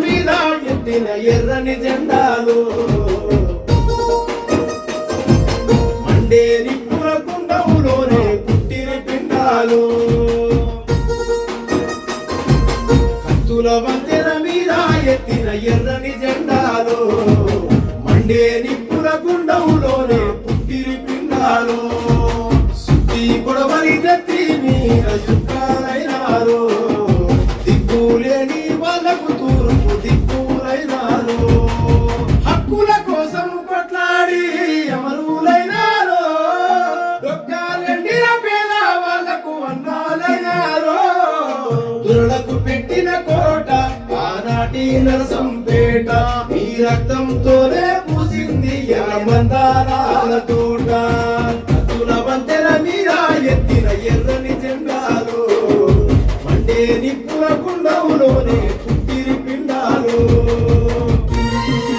మీద ఎత్తిన ఎర్రని జెండాలు మండే నిప్పుల కుండములోనే పుట్టిన పిండాలు కత్తుల వంతెన మీద ఎత్తిన ఎర్రని జెండాలు మండే నిప్పుల కుండములోనే పుట్టిన పిండాలు సుత్తి కొడవలి గట్టి మీద చుక్కాలైనారు దిక్కులేని వాళ్ళకు తూర్పు దిక్కులైనారు హక్కుల కోసం కొట్లాడి అమరులైనారు డొక్కాలెండిన పేద వాళ్ళకు అన్నాలైనారు దురలకు పెట్టిన కోట ఆనాటి నరసంపేట ఈ రక్తంతోనే పూసింది మందారాల తోట కత్తుల వంతెన మీద ఎత్తిన ఎర్రని జెండాలు మండే నిప్పుల కుండములోనే